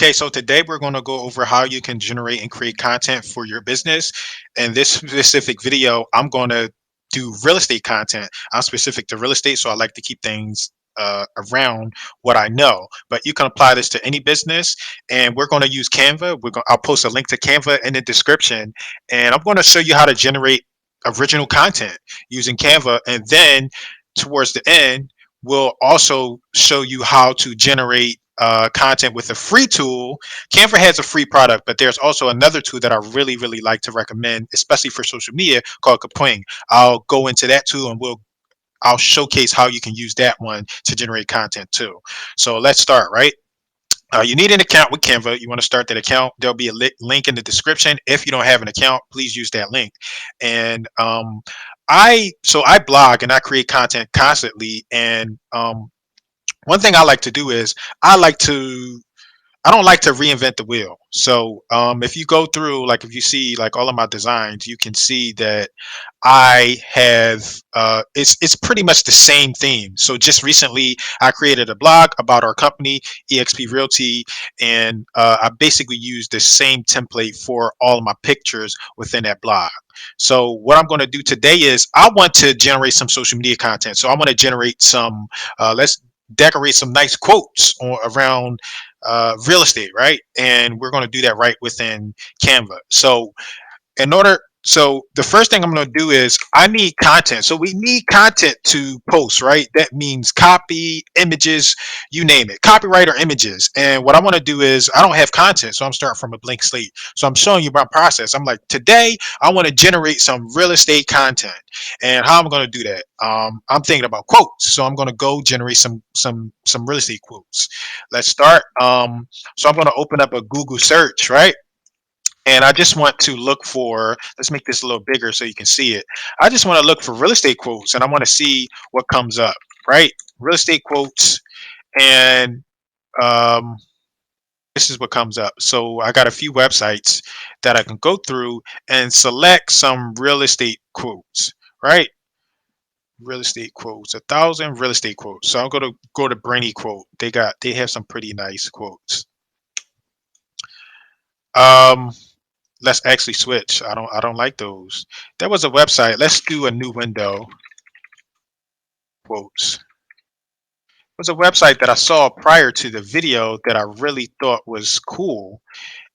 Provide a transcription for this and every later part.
Okay, so today we're going to go over how you can generate and create content for your business. In this specific video, I'm going to do real estate content. I'm specific to real estate, so I like to keep things around what I know. But you can apply this to any business, and we're going to use Canva. I'll post a link to Canva in the description, and I'm going to show you how to generate original content using Canva, and then towards the end, we'll also show you how to generate content with a free tool. Canva has a free product, but there's also another tool that I really like to recommend, especially for social media, called Kapwing. I'll go into that tool and I'll showcase how you can use that one to generate content too. So let's start, right? You need an account with Canva. You want to start that account. There'll be a link in the description. If you don't have an account, please use that link. And I blog and I create content constantly. And one thing I like to do is I like to I don't like to reinvent the wheel. So if you go through, like if you see like all of my designs, you can see that I have it's pretty much the same theme. So just recently, I created a blog about our company, EXP Realty, and I basically used the same template for all of my pictures within that blog. So what I'm going to do today is I want to generate some social media content. So I want to generate some. Let's decorate some nice quotes around real estate, right? And we're going to do that right within Canva. So the first thing I'm going to do is I need content. So we need content to post, right? That means copy, images, you name it, copyright or images. And what I want to do is I don't have content, so I'm starting from a blank slate. So I'm showing you my process. I'm like, today I want to generate some real estate content, and how I'm going to do that. I'm thinking about quotes, so I'm going to go generate some real estate quotes. Let's start. So I'm going to open up a Google search, right? And I just want to look for, let's make this a little bigger so you can see it. I just want to look for real estate quotes and I want to see what comes up, right? Real estate quotes. And um, this is what comes up. So I got a few websites that I can go through and select some real estate quotes, right? Real estate quotes, 1,000 real estate quotes. So I'm going to go to Brainy Quote. They have some pretty nice quotes. Um, let's actually switch. I don't like those. There was a website. Let's do a new window. Quotes. It was a website that I saw prior to the video that I really thought was cool.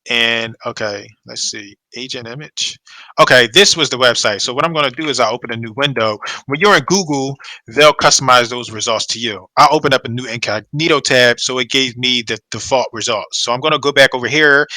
And okay, let's see, agent image. Okay, this was the website. So what I'm going to do is I'll open a new window. When you're in Google, they'll customize those results to you. I opened up a new incognito tab, so it gave me the default results. So I'm going to go back over here,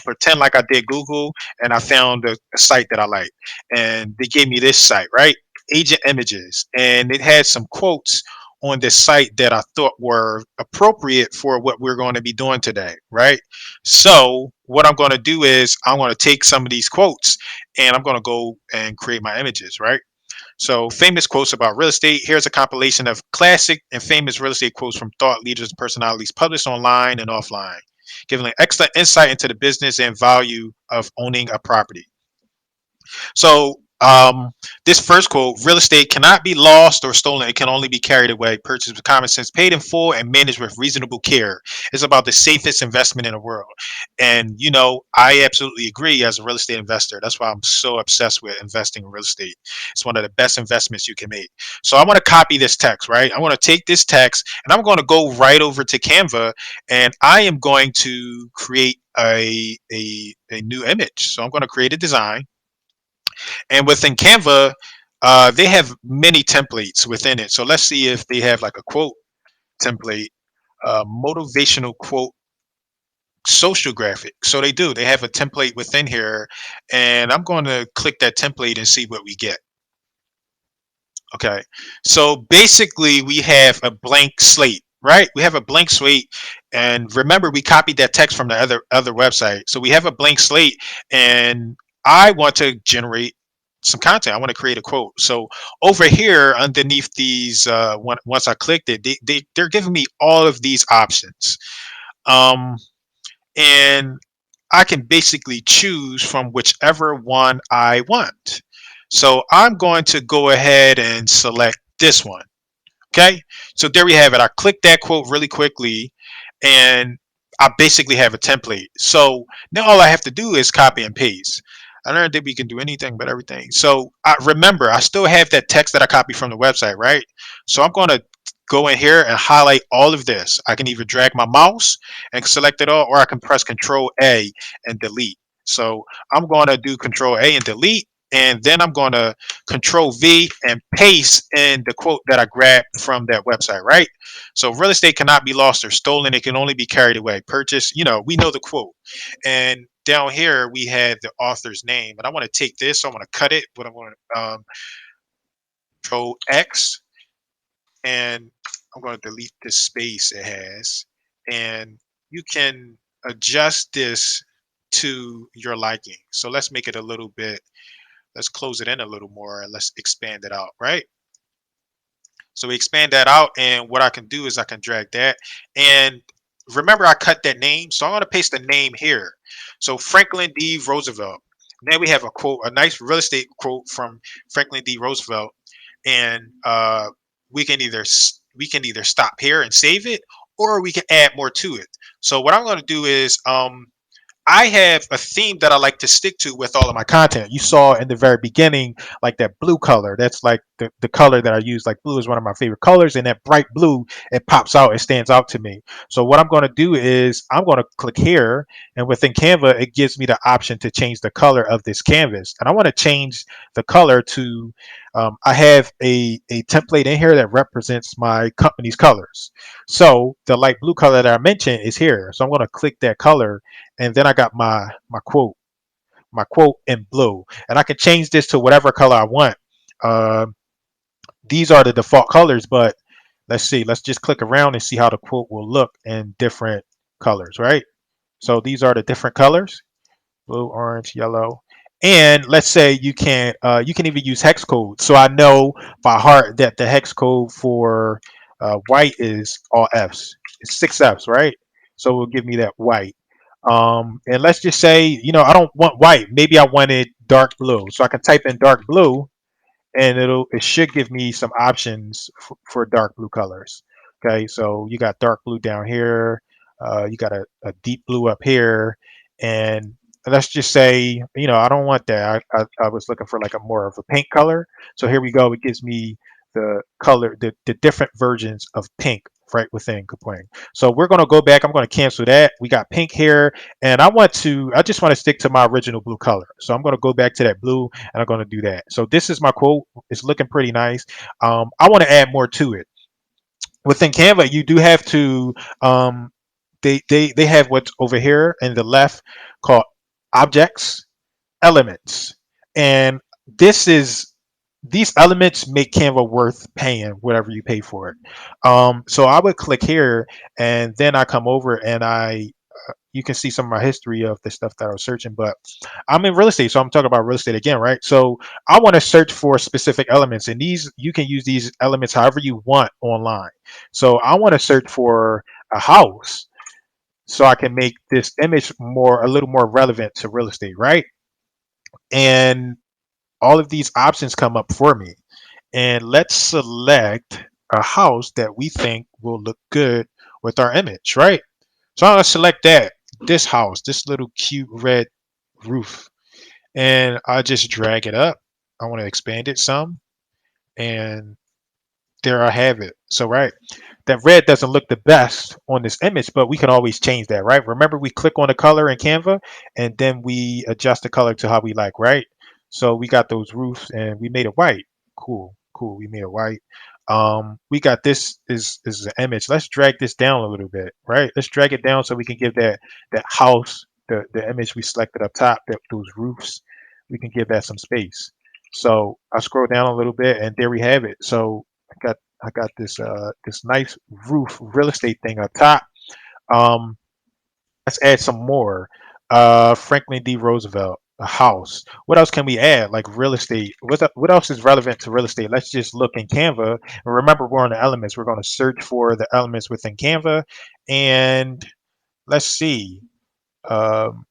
pretend like I did Google, and I found a site that I like, and they gave me this site, right? Agent images, and it had some quotes on this site that I thought were appropriate for what we're going to be doing today, right? So what I'm going to do is I'm going to take some of these quotes and I'm going to go and create my images, right? So famous quotes about real estate. Here's a compilation of classic and famous real estate quotes from thought leaders and personalities published online and offline, giving an excellent insight into the business and value of owning a property. So this first quote: real estate cannot be lost or stolen. It can only be carried away, purchased with common sense, paid in full, and managed with reasonable care. It's about the safest investment in the world. And, I absolutely agree as a real estate investor. That's why I'm so obsessed with investing in real estate. It's one of the best investments you can make. So I want to copy this text, right? I want to take this text and I'm going to go right over to Canva and I am going to create a new image. So I'm going to create a design. And within Canva, they have many templates within it. So let's see if they have like a quote template, motivational quote, social graphic. So they do. They have a template within here, and I'm going to click that template and see what we get. Okay. So basically, we have a blank slate. Right, we have a blank slate, and remember, we copied that text from the other website. So we have a blank slate, and I want to generate some content. I want to create a quote. So over here underneath these, once I clicked it, they're giving me all of these options. Um, and I can basically choose from whichever one I want. So I'm going to go ahead and select this one. Okay. So there we have it. I clicked that quote really quickly, and I basically have a template. So now all I have to do is copy and paste. I learned that we can do anything but everything. So I remember I still have that text that I copied from the website, right? So I'm going to go in here and highlight all of this. I can either drag my mouse and select it all, or I can press Control A and delete. So I'm going to do Control A and delete, and then I'm going to Control V and paste in the quote that I grabbed from that website, right? So real estate cannot be lost or stolen. It can only be carried away. Purchase, we know the quote. And down here we had the author's name. And I want to take this, so I want to cut it, but I want to Control X, and I'm going to delete this space it has. And you can adjust this to your liking. So let's make it a little bit, let's close it in a little more, and let's expand it out, right? So we expand that out, and what I can do is I can drag that. And remember, I cut that name, so I'm going to paste the name here. So Franklin D. Roosevelt. Now we have a quote, a nice real estate quote from Franklin D. Roosevelt, and we can either stop here and save it, or we can add more to it. So what I'm going to do is I have a theme that I like to stick to with all of my content. You saw in the very beginning, like that blue color. That's like the color that I use. Like blue is one of my favorite colors, and that bright blue, it pops out, it stands out to me. So what I'm going to do is I'm going to click here, and within Canva, it gives me the option to change the color of this canvas. And I want to change the color to, I have a template in here that represents my company's colors. So the light blue color that I mentioned is here. So I'm going to click that color, and then I got my quote in blue, and I can change this to whatever color I want. Uh, these are the default colors, but let's see. Let's just click around and see how the quote will look in different colors, right? So these are the different colors: blue, orange, yellow. And let's say you can even use hex code. So I know by heart that the hex code for white is all F's. It's 6 F's, right? So it will give me that white. And let's just say, I don't want white. Maybe I wanted dark blue. So I can type in dark blue, and it should give me some options for dark blue colors. Okay, so you got dark blue down here, you got a deep blue up here, and let's just say, I don't want that. I was looking for like a more of a pink color. So here we go. It gives me the color, the different versions of pink right within Kapwing. So we're going to go back. I'm going to cancel that. We got pink here, and I just want to stick to my original blue color. So I'm going to go back to that blue, and I'm going to do that. So this is my quote. It's looking pretty nice. I want to add more to it. Within Canva, you do have to, they have what's over here in the left called objects, elements. And this is, these elements make Canva worth paying whatever you pay for it. So I would click here, and then I come over, and you can see some of my history of the stuff that I was searching. But I'm in real estate, so I'm talking about real estate again, right? So I want to search for specific elements, and these, you can use these elements however you want online. So I want to search for a house, so I can make this image a little more relevant to real estate, right? And all of these options come up for me. And let's select a house that we think will look good with our image, right? So I'm gonna select this house, this little cute red roof, and I just drag it up. I want to expand it some, and there I have it. So right, that red doesn't look the best on this image, but we can always change that, right? Remember, we click on the color in Canva, and then we adjust the color to how we like, right? So we got those roofs, and we made it white. Cool, cool. We made it white. We got this is an image. Let's drag this down a little bit, right? Let's drag it down so we can give that house, the image we selected up top, those roofs, we can give that some space. So I scroll down a little bit, and there we have it. So I got this nice roof real estate thing up top. Um, let's add some more. Franklin D. Roosevelt, a house. What else can we add? Like real estate. What else is relevant to real estate? Let's just look in Canva. And remember, we're on the elements. We're going to search for the elements within Canva, and let's see. Um,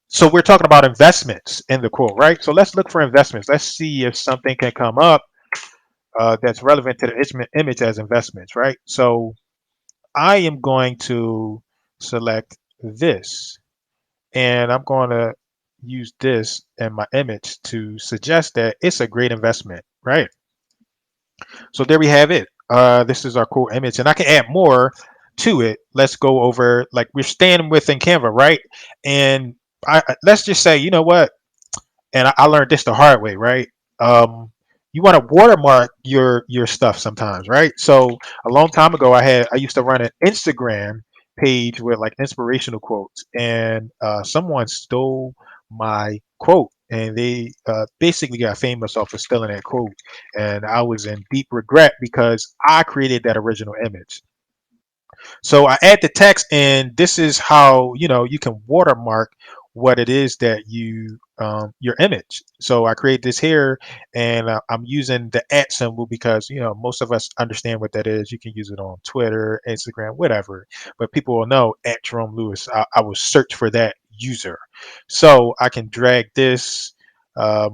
so we're talking about investments in the quote, right? So let's look for investments. Let's see if something can come up that's relevant to the image as investments, right? So I am going to select this, and I'm going to use this in my image to suggest that it's a great investment, right? So there we have it. This is our cool image, and I can add more to it. Let's go over, like, we're staying within Canva, right? And let's just say, you know what? And I learned this the hard way, right? You want to watermark your stuff sometimes, right? So a long time ago, I used to run an Instagram page with like inspirational quotes, and someone stole my quote, and they basically got famous off of stealing that quote, and I was in deep regret because I created that original image. So I add the text, and this is how you can watermark what it is that your image. So I create this here, and I'm using the at symbol because most of us understand what that is. You can use it on Twitter, Instagram, whatever, but people will know at Jerome Lewis. I will search for that user, so I can drag this. I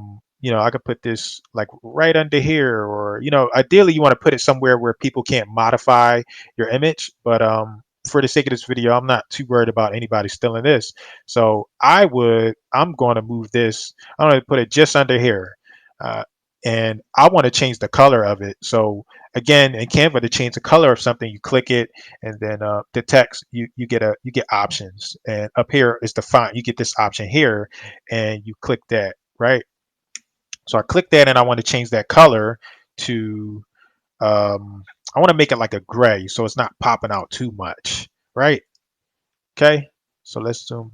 could put this like right under here, or ideally you want to put it somewhere where people can't modify your image. But for the sake of this video, I'm not too worried about anybody stealing this. So I'm going to move this. I'm going to put it just under here. Uh, and I want to change the color of it. So again, in Canva, to change the color of something, you click it, and then the text, you get options, and up here is the font. You get this option here, and you click that, right? So I click that, and I want to change that color to I want to make it like a gray so it's not popping out too much, right? Okay, so uh, let's zoom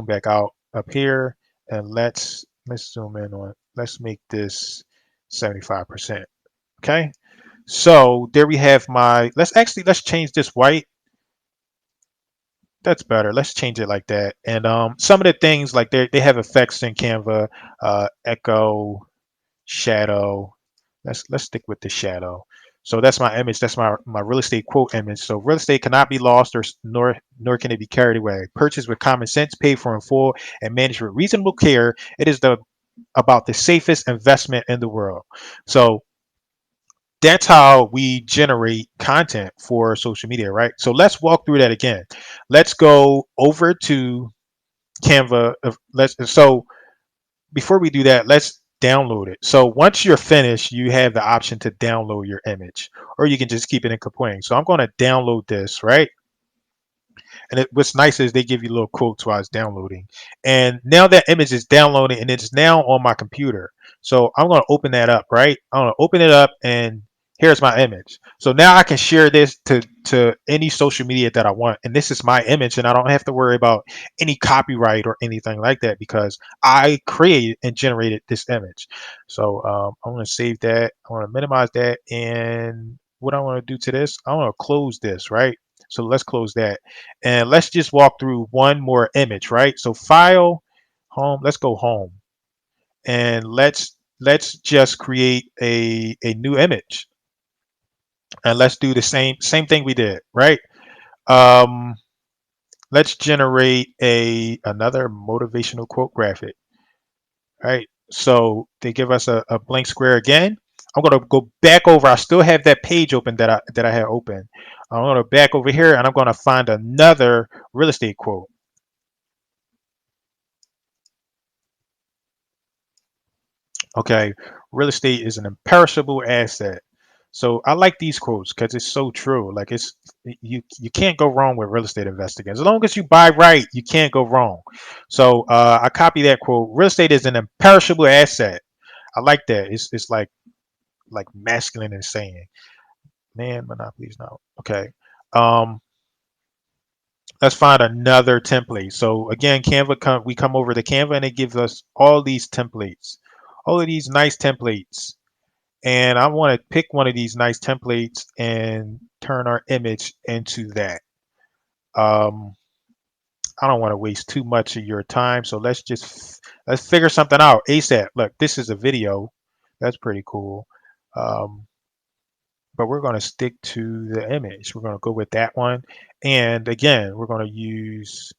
back out up here, and let's zoom in on, let's make this 75%. Okay, so there we have my, let's change this white. That's better. Let's change it like that. And some of the things, like they have effects in Canva, echo, shadow. Let's stick with the shadow. So that's my image. That's my real estate quote image. So real estate cannot be lost, or nor can it be carried away. Purchase with common sense, paid for in full, and managed with reasonable care. It is about the safest investment in the world. So that's how we generate content for social media, right? So let's walk through that again. Let's go over to Canva. So before we do that, let's download it. So once you're finished, you have the option to download your image, or you can just keep it in Kapwing. So I'm going to download this, right? And what's nice is they give you little quotes while it's downloading. And now that image is downloading, and it's now on my computer. So I'm going to open that up, right? I'm going to open it up, and here's my image. So now I can share this to any social media that I want. And this is my image, and I don't have to worry about any copyright or anything like that because I created and generated this image. So I'm going to save that. I want to minimize that. And what I want to do to this, I want to close this, right? So let's close that. And let's just walk through one more image, right? So file, home, let's go home. And let's just create a new image. And let's do the same thing we did, right? Um, let's generate another motivational quote graphic, right? So they give us a blank square again. I'm gonna go back over. I still have that page open that I had open. I'm gonna back over here, and I'm gonna find another real estate quote. Okay, real estate is an imperishable asset. So I like these quotes because it's so true. Like you can't go wrong with real estate investing. As long as you buy right, you can't go wrong. So I copy that quote. Real estate is an imperishable asset. I like that. It's like masculine and saying, man, monopolies now. Okay. Um, let's find another template. So again, we come over to Canva, and it gives us all these templates, all of these nice templates. And I want to pick one of these nice templates and turn our image into that. Um, I don't want to waste too much of your time, so let's figure something out ASAP. Look, this is a video. That's pretty cool. Um, but we're going to stick to the image. We're going to go with that one. And again, we're going to use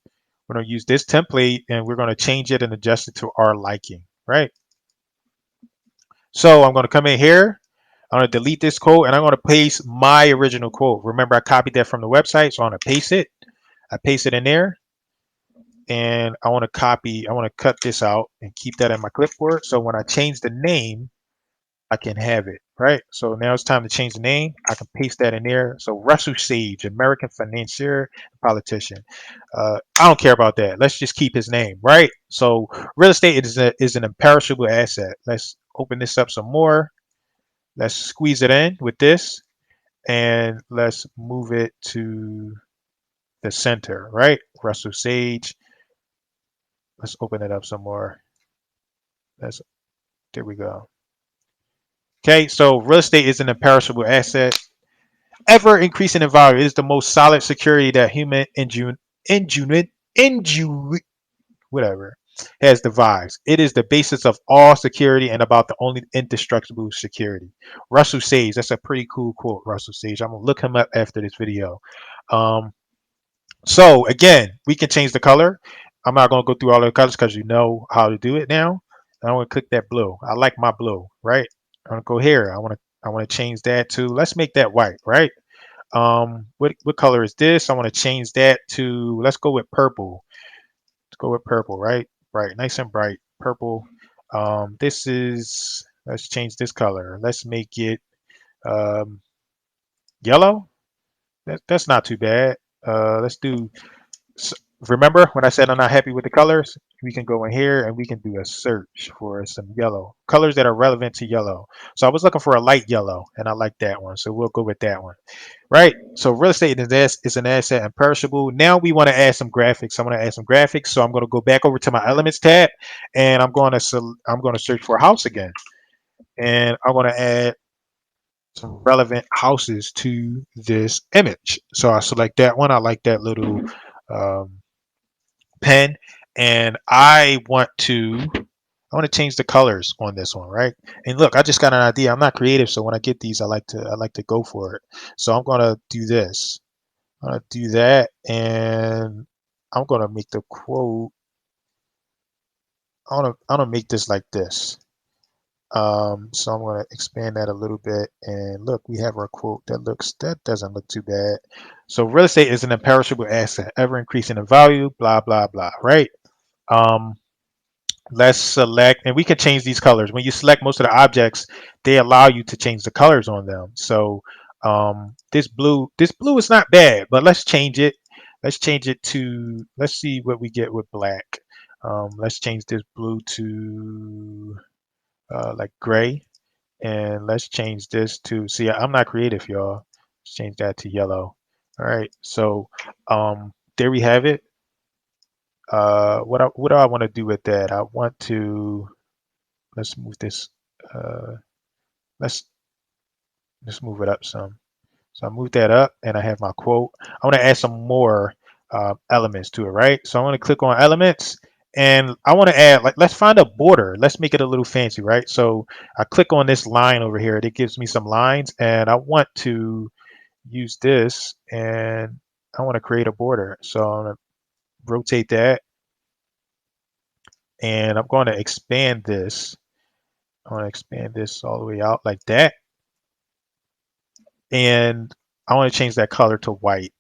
this template, and we're going to change it and adjust it to our liking, right? So I'm going to come in here. I'm going to delete this quote, and I'm going to paste my original quote. Remember, I copied that from the website, so I'm going to paste it. I paste it in there, and I want to copy, I want to cut this out and keep that in my clipboard. So when I change the name, I can have it, right? So now it's time to change the name. I can paste that in there. So Russell Sage, American financier, politician. I don't care about that. Let's just keep his name, right? So real estate is an imperishable asset. Let's open this up some more. Let's squeeze it in with this, and let's move it to the center, right? Russell Sage. Let's open it up some more. That's There we go. Okay, so real estate is an imperishable asset, ever increasing in value. It is the most solid security that human ingenuity, whatever, has devised. It is the basis of all security and about the only indestructible security. Russell Sage, that's a pretty cool quote, Russell Sage. I'm gonna look him up after this video. Um, So again, we can change the color. I'm not going to go through all the colors because you know how to do it now. I'm going to click that blue. I like my blue, right? I'm going to go here. I want to change that to, let's make that white, right? What color is this? I want to change that to, let's go with purple. Let's go with purple, right? Bright, nice and bright purple. This is, let's change this color. Let's make it um, yellow. That's not too bad. Let's do Remember when I said I'm not happy with the colors? We can go in here and we can do a search for some yellow colors that are relevant to yellow. So I was looking for a light yellow, and I like that one. So we'll go with that one, right? So real estate is an asset and perishable. Now we want to add some graphics. I want to add some graphics. So I'm going to go back over to my elements tab, and I'm going to search for a house again, and I want to add some relevant houses to this image. So I select that one. I like that little um, pen, and I want to change the colors on this one, right? And look, I just got an idea. I'm not creative, so when I get these, I like to go for it. So I'm gonna do this. I'm gonna do that, and I'm gonna make the quote. I want to make this like this. So I'm gonna expand that a little bit, and look, we have our quote. That doesn't look too bad. So real estate is an imperishable asset, ever increasing in value. Blah blah blah. Right. Um, let's select, and we can change these colors. When you select most of the objects, they allow you to change the colors on them. So this blue is not bad, but let's change it. Let's change it to, let's see what we get with black. Let's change this blue to like gray, and let's change this to, see, I'm not creative, y'all. Let's change that to yellow. All right, so there we have it. What do I want to do with that? I want to, let's move this. Uh, let's move it up some. So I move that up, and I have my quote. I want to add some more elements to it, right? So I want to click on elements, and I want to add, like, let's find a border. Let's make it a little fancy, right? So I click on this line over here. It gives me some lines, and I want to use this, and I want to create a border. So I'm going to rotate that, and I'm going to expand this. I want to expand this all the way out like that. And I want to change that color to white.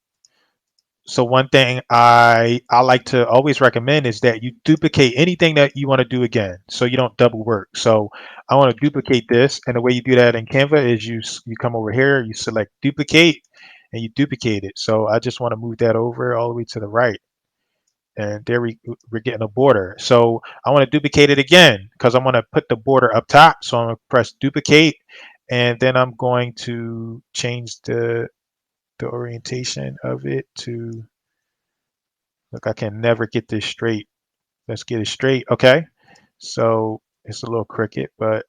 So one thing I like to always recommend is that you duplicate anything that you want to do again, so you don't double work. So I want to duplicate this, and the way you do that in Canva is you come over here, you select duplicate, and you duplicate it. So I just want to move that over all the way to the right, and there we're getting a border. So I want to duplicate it again because I want to put the border up top. So I'm going to press duplicate, and then I'm going to change the orientation of it to, look, I can never get this straight. Let's get it straight. Okay, so it's a little crooked, but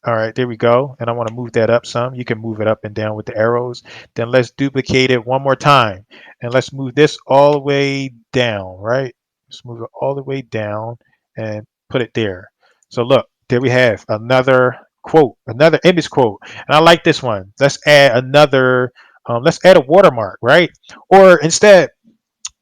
all right, there we go. And I want to move that up some. You can move it up and down with the arrows. Then let's duplicate it one more time, and let's move this all the way down, right? Let's move it all the way down and put it there. So look, there we have another quote, another image quote. And I like this one. Let's add another, let's add a watermark, right? Or instead,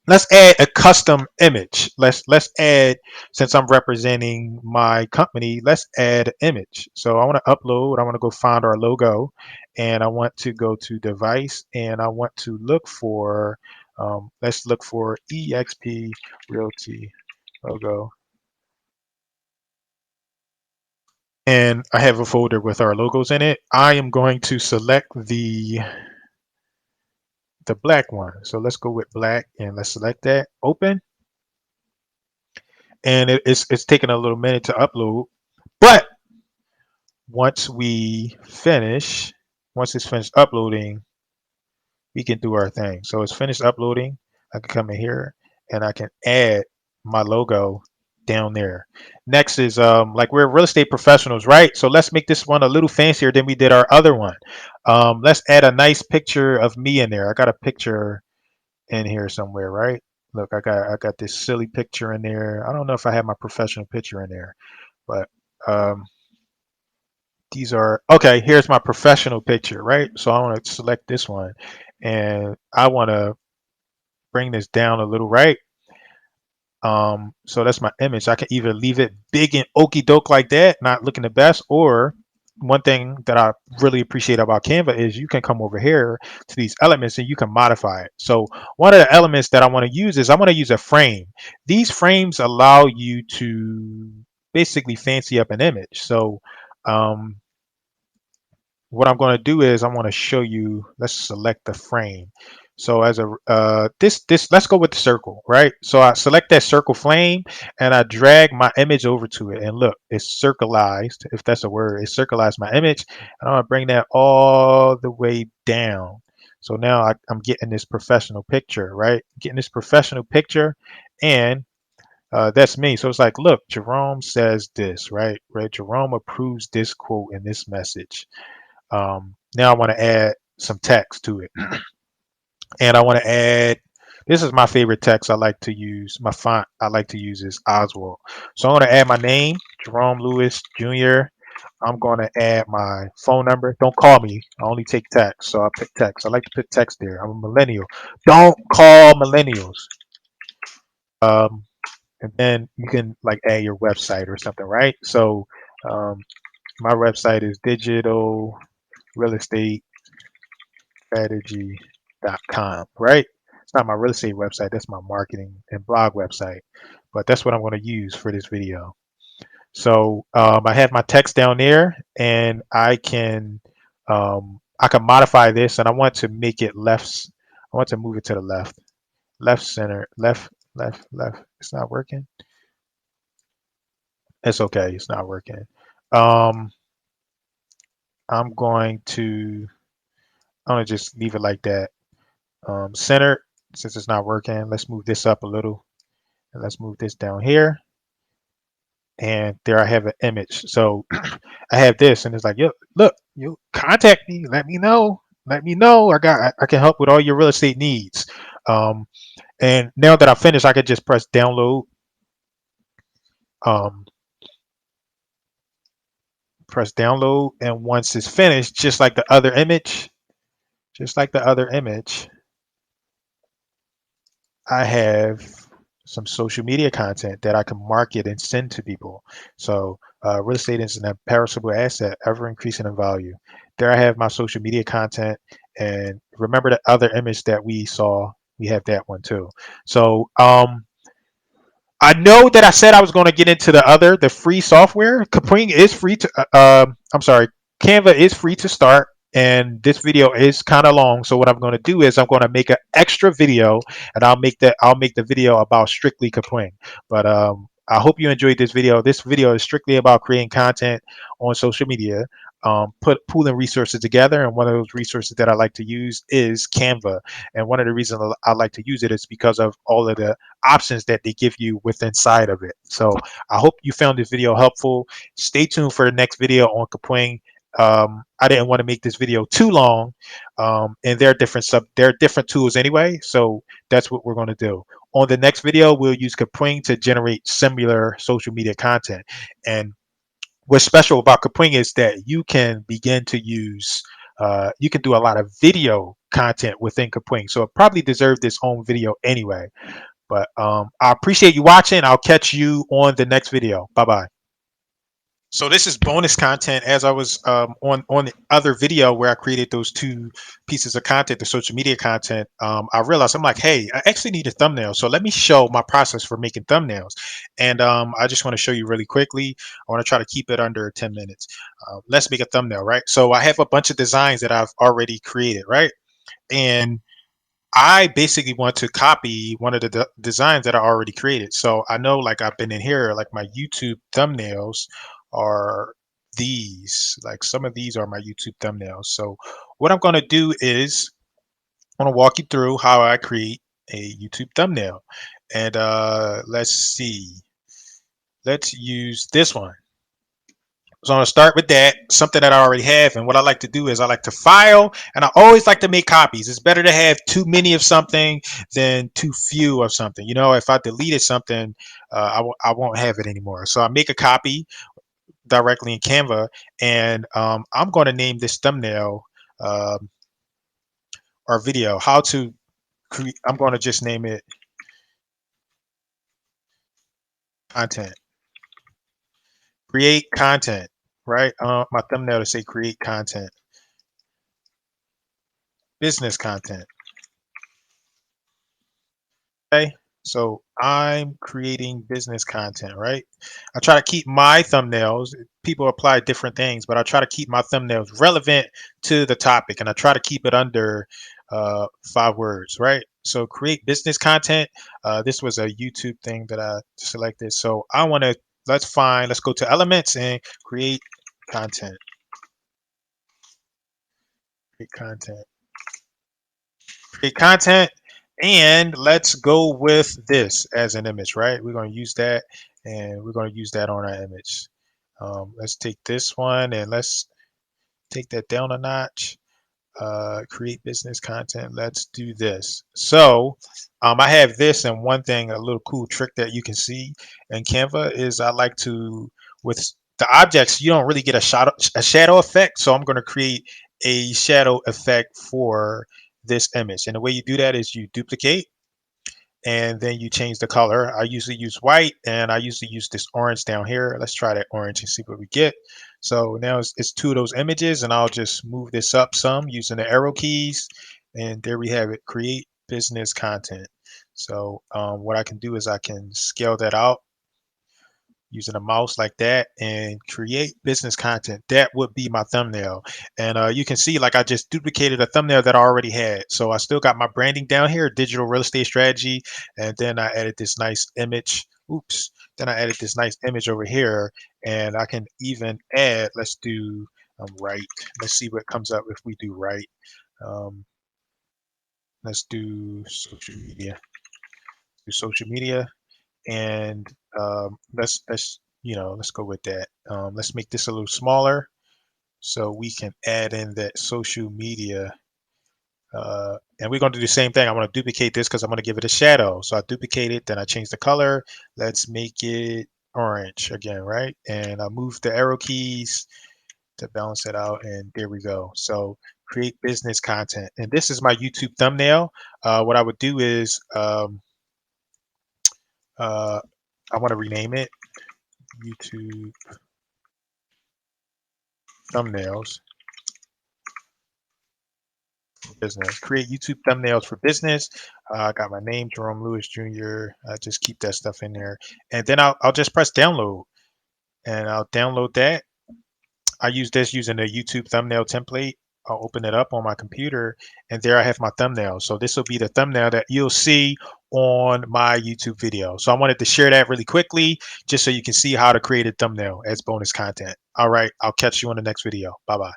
let's add a custom image. Let's add, since I'm representing my company, let's add an image. So I want to upload, I want to go find our logo, and I want to go to device, and I want to look for, let's look for EXP Realty logo. And I have a folder with our logos in it. I am going to select the black one. So let's go with black and let's select that, open. And it's taking a little minute to upload, but once we finish, once it's finished uploading, we can do our thing. So it's finished uploading. I can come in here and I can add my logo down there. Next is like we're real estate professionals, right? So let's make this one a little fancier than we did our other one. Let's add a nice picture of me in there. I got a picture in here somewhere, right? Look, I got this silly picture in there. I don't know if I have my professional picture in there, but um, these are okay. Here's my professional picture, right? So I want to select this one, and I want to bring this down a little, right? So that's my image. I can either leave it big and okey doke like that, not looking the best, or one thing that I really appreciate about Canva is you can come over here to these elements and you can modify it. So one of the elements that I want to use is I want to use a frame. These frames allow you to basically fancy up an image. So um, what I'm going to do is I want to show you, let's select the frame. So as a let's go with the circle, right? So I select that circle flame and I drag my image over to it, and look, it's circleized, if that's a word. It's circleized my image, and I'm going to bring that all the way down. So now I'm getting this professional picture, right? Getting this professional picture, and that's me. So it's like, look, Jerome says this, right? Right? Jerome approves this quote in this message. Now I want to add some text to it. And I want to add, this is my favorite text I like to use. My font I like to use is Oswald. So I'm going to add my name, Jerome Lewis Jr. I'm going to add my phone number. Don't call me. I only take text. So I put text. I like to put text there. I'm a millennial. Don't call millennials. Um, and then you can like add your website or something, right? So um, my website is digital real estate strategy.com, right? It's not my real estate website, that's my marketing and blog website, but that's what I'm going to use for this video. So I have my text down there, and I can modify this, and I want to make it left. I want to move it to the left, left center, left, left, left. It's not working. It's okay. It's not working. Um, I'm going to. I'm gonna just leave it like that. Center, since it's not working, let's move this up a little, and let's move this down here, and there I have an image. So I have this, and it's like, yo, look, you contact me, let me know, I can help with all your real estate needs. um, and now that I'm finished, I could just press download, um, and once it's finished, just like the other image, I have some social media content that I can market and send to people. So real estate is an imperishable asset, ever increasing in value. There I have my social media content, and remember the other image that we saw, we have that one too. So I know that I said I was going to get into the free software. Capring is free to, I'm sorry, Canva is free to start. And this video is kind of long. So what I'm going to do is I'm going to make an extra video, and I'll make the video about strictly Capring. But I hope you enjoyed this video. This video is strictly about creating content on social media, pooling resources together. And one of those resources that I like to use is Canva. And one of the reasons I like to use it is because of all of the options that they give you with inside of it. So I hope you found this video helpful. Stay tuned for the next video on Kapwing. I didn't want to make this video too long, and there are different tools anyway, so that's what we're going to do. On the next video, we'll use Kapwing to generate similar social media content. And what's special about Kapwing is that you can begin to use, you can do a lot of video content within Kapwing. So it probably deserved its own video anyway. But I appreciate you watching. I'll catch you on the next video. Bye bye. So this is bonus content. As I was on the other video where I created those two pieces of content, the social media content, I realized I'm like, hey, I actually need a thumbnail. So let me show my process for making thumbnails. And I just want to show you really quickly. I want to try to keep it under 10 minutes. Let's make a thumbnail, right? So I have a bunch of designs that I've already created, right? And I basically want to copy one of the designs that I already created. So I know, like, I've been in here, like my YouTube thumbnails are these. Like, some of these are my YouTube thumbnails. So what I'm going to do is I want to walk you through how I create a YouTube thumbnail. And let's see. Let's use this one. So I'm gonna start with that, something that I already have. And what I like to do is I like to file, and I always like to make copies. It's better to have too many of something than too few of something. You know, if I deleted something, I won't have it anymore. So I make a copy directly in Canva, and I'm going to name this thumbnail um, or video, how to create. I'm going to just name it content, create content, right? My thumbnail to say create content, business content. Okay, so I'm creating business content, right? I try to keep my thumbnails, people apply different things, but I try to keep my thumbnails relevant to the topic, and I try to keep it under 5 words, right? So create business content. This was a YouTube thing that I selected. So I want to, let's go to elements and content, create content. Create content, and let's go with this as an image, right? We're going to use that, and we're going to use that on our image. Let's take this one and let's take that down a notch. Create business content. Let's do this. So I have this, and one thing, a little cool trick that you can see in Canva is I like to, with the objects, you don't really get a shadow effect. So I'm going to create a shadow effect for this image. And the way you do that is you duplicate and then you change the color. I usually use white, and I usually use this orange down here. Let's try that orange and see what we get. So now it's two of those images, and I'll just move this up some using the arrow keys, and there we have it, create business content. So what I can do is I can scale that out using a mouse like that and create business content. That would be my thumbnail. And you can see, like, I just duplicated a thumbnail that I already had. So I still got my branding down here, digital real estate strategy. And then I added this nice image. Oops. Then I added this nice image over here. And I can even add, let's do right. Let's see what comes up if we do right. Um, let's do social media. Do social media. And let's let's go with that. Let's make this a little smaller so we can add in that social media. And we're going to do the same thing. I want to duplicate this because I'm going to give it a shadow. So I duplicate it, then I change the color. Let's make it orange again, right? And I move the arrow keys to balance it out, and there we go. So create business content, and this is my YouTube thumbnail. What I would do is uh, I want to rename it YouTube thumbnails for business. Create YouTube thumbnails for business. I got my name, Jerome Lewis Jr. Just keep that stuff in there, and then I'll just press download, and I'll download that. I use this using the YouTube thumbnail template. I'll open it up on my computer, and there I have my thumbnail. So this will be the thumbnail that you'll see on my YouTube video. So I wanted to share that really quickly, just so you can see how to create a thumbnail as bonus content. All right, I'll catch you on the next video. Bye bye.